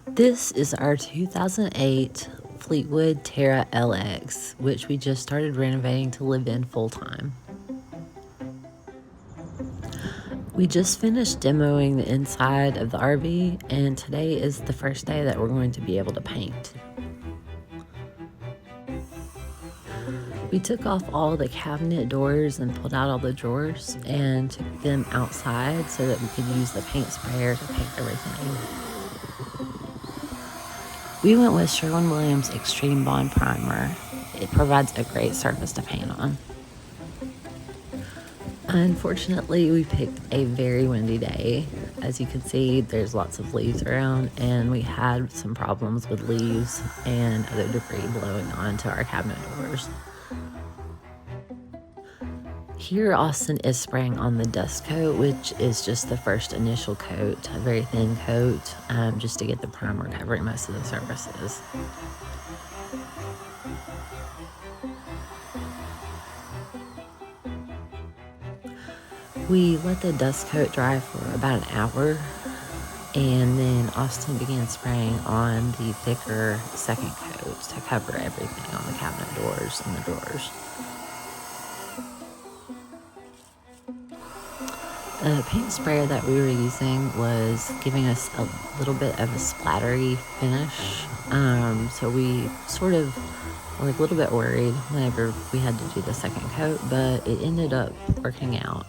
This is our 2008 Fleetwood Terra LX, which we just started renovating to live in full-time. We just finished demoing the inside of the RV, and today is the first day that we're going to be able to paint. We took off all the cabinet doors and pulled out all the drawers and took them outside so that we could use the paint sprayer to paint everything. We went with Sherwin-Williams Extreme Bond Primer. It provides a great surface to paint on. Unfortunately, we picked a very windy day. As you can see, there's lots of leaves around, and we had some problems with leaves and other debris blowing onto our cabinet doors. Here, Austin is spraying on the dust coat, which is just the first initial coat, a very thin coat, just to get the primer covering most of the surfaces. We let the dust coat dry for about an hour, and then Austin began spraying on the thicker second coat to cover everything on the cabinet doors and the drawers. The paint sprayer that we were using was giving us a little bit of a splattery finish, so we sort of were a little bit worried whenever we had to do the second coat, but it ended up working out.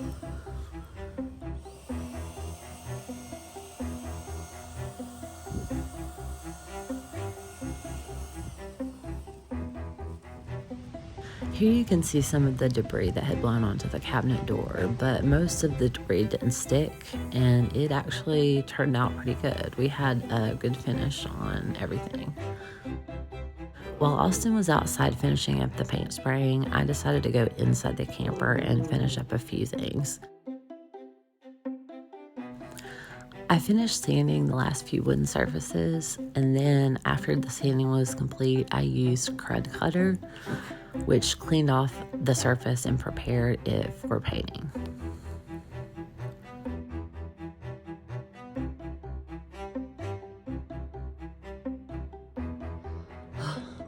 Here you can see some of the debris that had blown onto the cabinet door, but most of the debris didn't stick, and it actually turned out pretty good. We had a good finish on everything. While Austin was outside finishing up the paint spraying, I decided to go inside the camper and finish up a few things. I finished sanding the last few wooden surfaces, and then after the sanding was complete, I used Crud Cutter, which cleaned off the surface and prepared it for painting.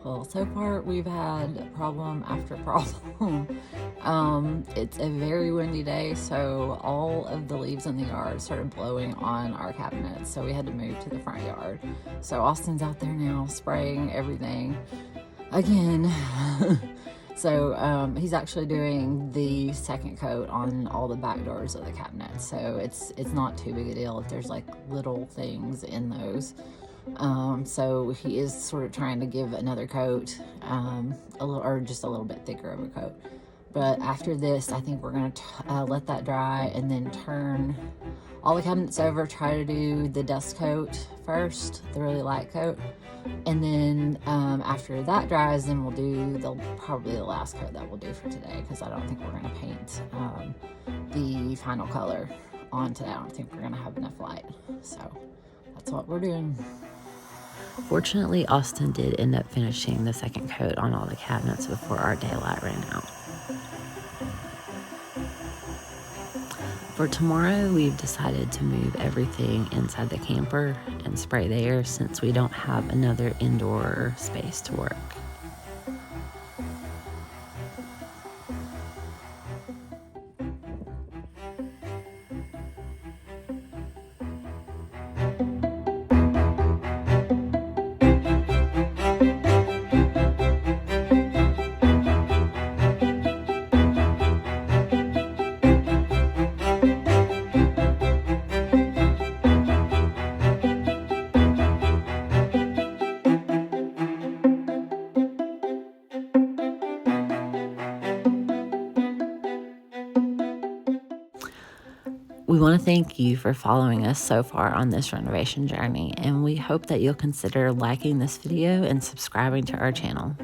Well, so far we've had problem after problem. It's a very windy day, so all of the leaves in the yard started blowing on our cabinets, so we had to move to the front yard. So Austin's out there now spraying everything again. So he's actually doing the second coat on all the back doors of the cabinet, so it's not too big a deal if there's like little things in those. So he is sort of trying to give another coat, just a little bit thicker of a coat. But after this, I think we're going to let that dry and then turn all the cabinets over, try to do the dust coat first, the really light coat. And then after that dries, then we'll do probably the last coat that we'll do for today, because I don't think we're going to paint the final color on today. I don't think we're going to have enough light. So that's what we're doing. Fortunately, Austin did end up finishing the second coat on all the cabinets before our daylight ran out. For tomorrow, we've decided to move everything inside the camper and spray there since we don't have another indoor space to work. We want to thank you for following us so far on this renovation journey, and we hope that you'll consider liking this video and subscribing to our channel.